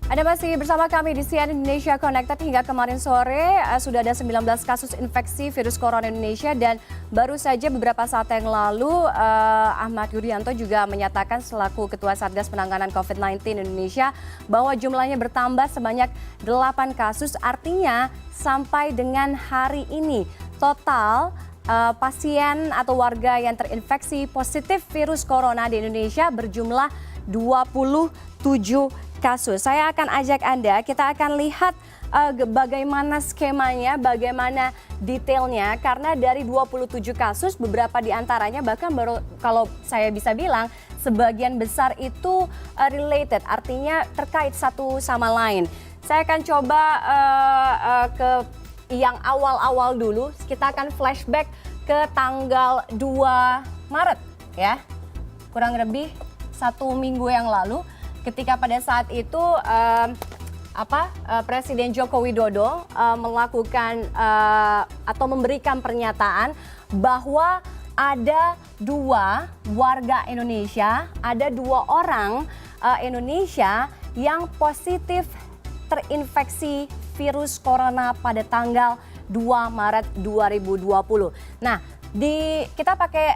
Anda masih bersama kami di CNN Indonesia Connected. Hingga kemarin sore sudah ada 19 kasus infeksi virus corona Indonesia, dan baru saja beberapa saat yang lalu Ahmad Yuryanto juga menyatakan selaku Ketua Satgas Penanganan COVID-19 Indonesia bahwa jumlahnya bertambah sebanyak 8 kasus. Artinya sampai dengan hari ini total pasien atau warga yang terinfeksi positif virus corona di Indonesia berjumlah 27 kasus. Saya akan ajak Anda, kita akan lihat bagaimana skemanya, bagaimana detailnya, karena dari 27 kasus beberapa diantaranya bahkan baru, kalau saya bisa bilang, sebagian besar itu related, artinya terkait satu sama lain. Saya akan coba ke yang awal-awal dulu. Kita akan flashback ke tanggal 2 Maret ya, kurang lebih 1 minggu yang lalu, ketika pada saat itu Presiden Joko Widodo melakukan atau memberikan pernyataan bahwa ada 2 warga Indonesia, ada 2 orang Indonesia yang positif terinfeksi virus corona pada tanggal 2 Maret 2020. Nah, kita pakai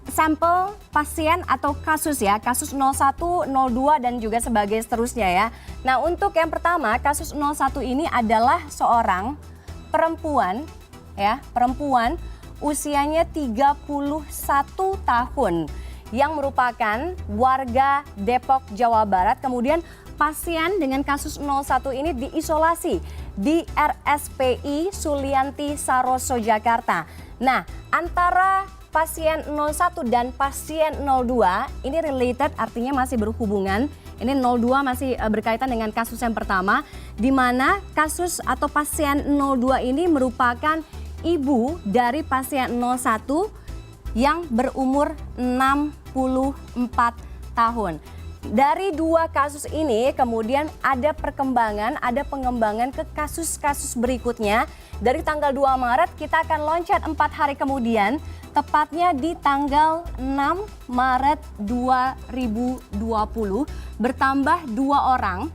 sampel pasien atau kasus ya, kasus 01, 02 dan juga sebagai seterusnya ya. Nah, untuk yang pertama, kasus 01 ini adalah seorang perempuan ya, perempuan usianya 31 tahun yang merupakan warga Depok, Jawa Barat. Kemudian pasien dengan kasus 01 ini diisolasi di RSPI Sulianti Saroso, Jakarta. Nah, antara pasien 01 dan pasien 02 ini related, artinya masih berhubungan. Ini 02 masih berkaitan dengan kasus yang pertama, di mana kasus atau pasien 02 ini merupakan ibu dari pasien 01 yang berumur 64 tahun. Dari 2 kasus ini kemudian ada perkembangan, ada pengembangan ke kasus-kasus berikutnya. Dari tanggal 2 Maret kita akan loncat 4 hari kemudian, tepatnya di tanggal 6 Maret 2020, bertambah 2 orang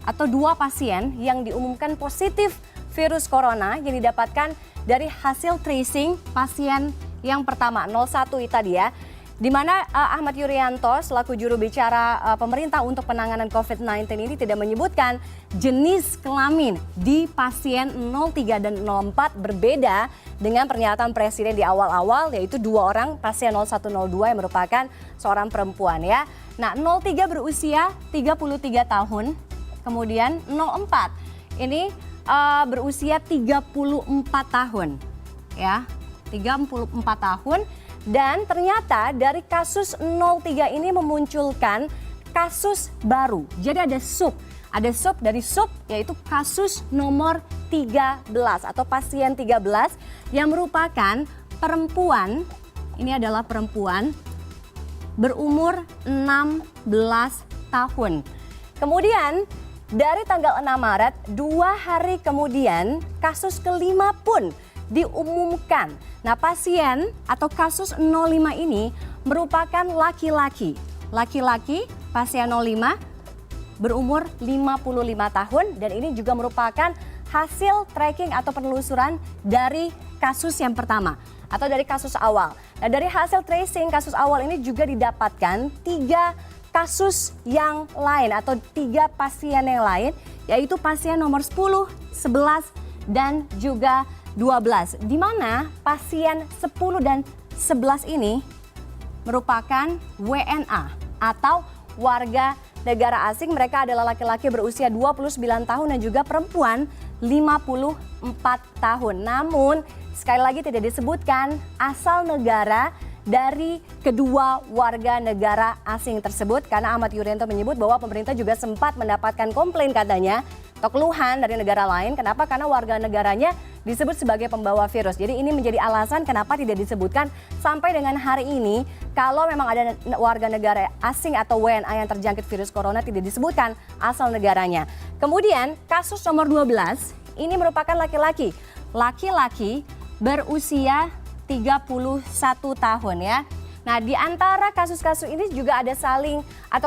atau 2 pasien yang diumumkan positif virus corona yang didapatkan dari hasil tracing pasien yang pertama, 01 tadi ya. Di mana Ahmad Yuryanto selaku juru bicara pemerintah untuk penanganan COVID-19 ini tidak menyebutkan jenis kelamin di pasien 03 dan 04, berbeda dengan pernyataan Presiden di awal-awal, yaitu 2 orang pasien 0102 yang merupakan seorang perempuan ya. Nah, 03 berusia 33 tahun, kemudian 04 ini berusia 34 tahun ya, 34 tahun. Dan ternyata dari kasus 03 ini memunculkan kasus baru. Jadi ada sub dari sub, yaitu kasus nomor 13 atau pasien 13 yang merupakan perempuan. Ini adalah perempuan berumur 16 tahun. Kemudian dari tanggal 6 Maret, 2 hari kemudian kasus kelima pun diumumkan. Nah, pasien atau kasus 05 ini merupakan laki-laki. Laki-laki, pasien 05 berumur 55 tahun, dan ini juga merupakan hasil tracking atau penelusuran dari kasus yang pertama atau dari kasus awal. Nah, dari hasil tracing kasus awal ini juga didapatkan 3 kasus yang lain atau 3 pasien yang lain, yaitu pasien nomor 10, 11, dan juga 12, di mana pasien 10 dan 11 ini merupakan WNA atau warga negara asing. Mereka adalah laki-laki berusia 29 tahun dan juga perempuan 54 tahun. Namun sekali lagi tidak disebutkan asal negara dari kedua warga negara asing tersebut, karena Ahmad Yuryanto menyebut bahwa pemerintah juga sempat mendapatkan komplain katanya atau keluhan dari negara lain. Kenapa? Karena warga negaranya disebut sebagai pembawa virus. Jadi ini menjadi alasan kenapa tidak disebutkan sampai dengan hari ini. Kalau memang ada warga negara asing atau WNA yang terjangkit virus corona, tidak disebutkan asal negaranya. Kemudian kasus nomor 12 ini merupakan laki-laki. Laki-laki berusia 31 tahun ya. Nah, di antara kasus-kasus ini juga ada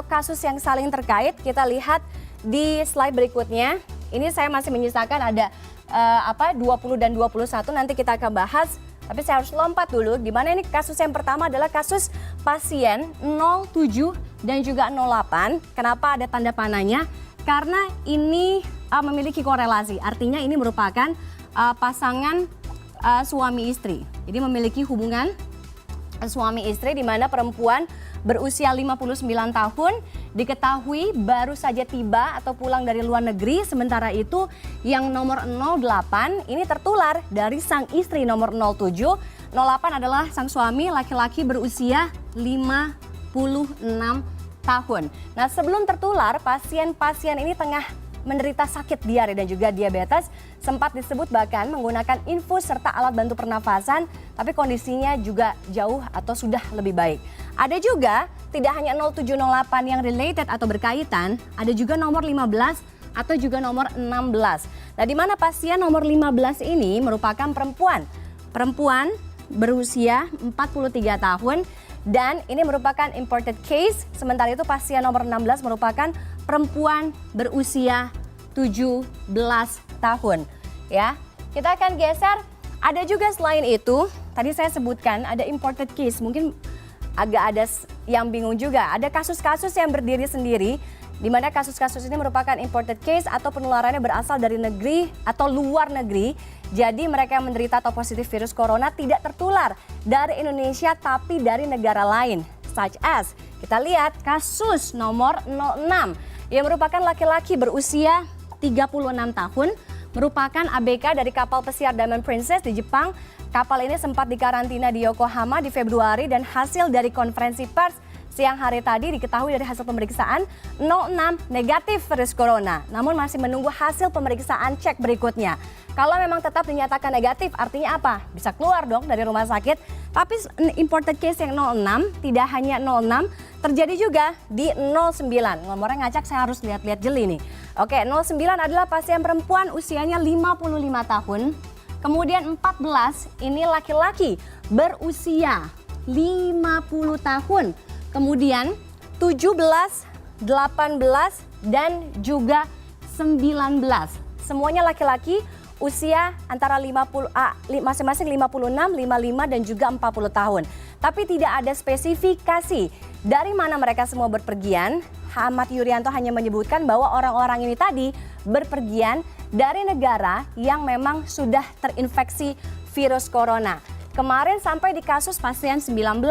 kasus yang saling terkait. Kita lihat di slide berikutnya. Ini saya masih menyisakan ada 20 dan 21, nanti kita akan bahas. Tapi saya harus lompat dulu, di mana ini kasus yang pertama adalah kasus pasien 07 dan juga 08. Kenapa ada tanda panahnya? Karena ini memiliki korelasi, artinya ini merupakan pasangan suami istri. Jadi memiliki hubungan suami istri di mana perempuan berusia 59 tahun diketahui baru saja tiba atau pulang dari luar negeri, sementara itu yang nomor 08 ini tertular dari sang istri nomor 07. 08 adalah sang suami laki-laki berusia 56 tahun. Nah, sebelum tertular, pasien-pasien ini tengah menderita sakit diare dan juga diabetes, sempat disebut bahkan menggunakan infus serta alat bantu pernafasan, tapi kondisinya juga jauh atau sudah lebih baik. Ada juga tidak hanya 0708 yang related atau berkaitan, ada juga nomor 15 atau juga nomor 16. Nah, di mana pasien nomor 15 ini merupakan perempuan berusia 43 tahun dan ini merupakan imported case, sementara itu pasien nomor 16 merupakan perempuan berusia 17 tahun. Ya, kita akan geser. Ada juga selain itu, tadi saya sebutkan ada imported case, mungkin agak ada yang bingung juga. Ada kasus-kasus yang berdiri sendiri, di mana kasus-kasus ini merupakan imported case atau penularannya berasal dari negeri atau luar negeri. Jadi mereka yang menderita atau positif virus corona tidak tertular dari Indonesia tapi dari negara lain. Such as, kita lihat kasus nomor 06 yang merupakan laki-laki berusia 36 tahun, merupakan ABK dari kapal pesiar Diamond Princess di Jepang. Kapal ini sempat dikarantina di Yokohama di Februari dan hasil dari konferensi pers siang hari tadi diketahui dari hasil pemeriksaan 06 negatif virus corona. Namun masih menunggu hasil pemeriksaan cek berikutnya. Kalau memang tetap dinyatakan negatif, artinya apa? Bisa keluar dong dari rumah sakit. Tapi imported case yang 06, tidak hanya 06, terjadi juga di 09. Nomornya ngacak, saya harus lihat-lihat jeli nih. Oke, 09 adalah pasien perempuan usianya 55 tahun. Kemudian 14, ini laki-laki berusia 50 tahun. Kemudian 17, 18, dan juga 19. Semuanya laki-laki usia antara masing-masing 56, 55, dan juga 40 tahun. Tapi tidak ada spesifikasi dari mana mereka semua berpergian. Ahmad Yuryanto hanya menyebutkan bahwa orang-orang ini tadi berpergian dari negara yang memang sudah terinfeksi virus corona. Kemarin sampai di kasus pasien 19,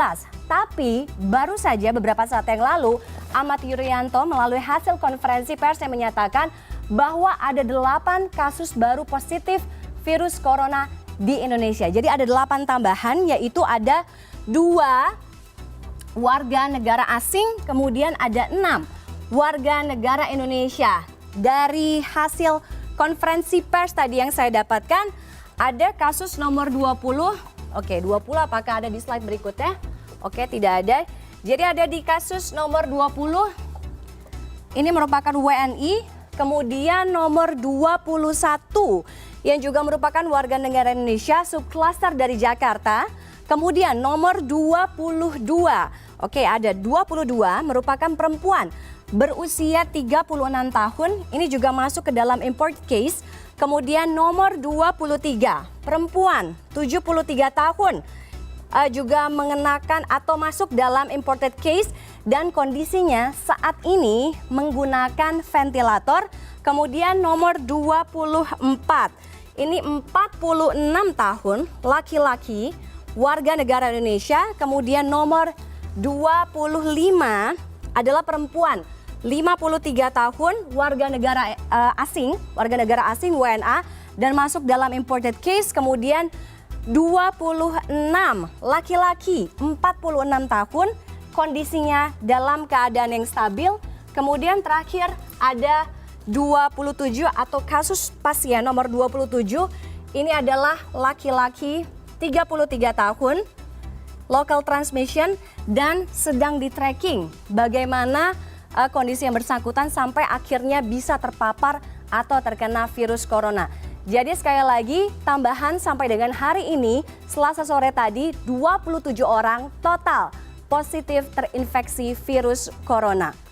tapi baru saja beberapa saat yang lalu Ahmad Yuryanto melalui hasil konferensi pers yang menyatakan bahwa ada 8 kasus baru positif virus corona di Indonesia. Jadi ada 8 tambahan, yaitu ada 2 warga negara asing, kemudian ada 6 warga negara Indonesia. Dari hasil konferensi pers tadi yang saya dapatkan, ada kasus nomor 20. Oke, 20 apakah ada di slide berikutnya? Oke, tidak ada. Jadi ada di kasus nomor 20, ini merupakan WNI. Kemudian nomor 21 yang juga merupakan warga negara Indonesia subklaster dari Jakarta. Kemudian nomor 22. Oke, ada 22 merupakan perempuan berusia 36 tahun. Ini juga masuk ke dalam import case. Kemudian nomor 23, perempuan 73 tahun. Juga mengenakan atau masuk dalam imported case dan kondisinya saat ini menggunakan ventilator. Kemudian nomor 24, ini 46 tahun, laki-laki, warga negara Indonesia. Kemudian nomor 25 adalah perempuan 53 tahun, warga negara asing WNA dan masuk dalam imported case. Kemudian 26 laki-laki 46 tahun, kondisinya dalam keadaan yang stabil. Kemudian terakhir ada 27 atau kasus pasien nomor 27, ini adalah laki-laki 33 tahun, local transmission, dan sedang di tracking bagaimana kondisi yang bersangkutan sampai akhirnya bisa terpapar atau terkena virus corona. Jadi sekali lagi tambahan sampai dengan hari ini Selasa sore tadi 27 orang total positif terinfeksi virus corona.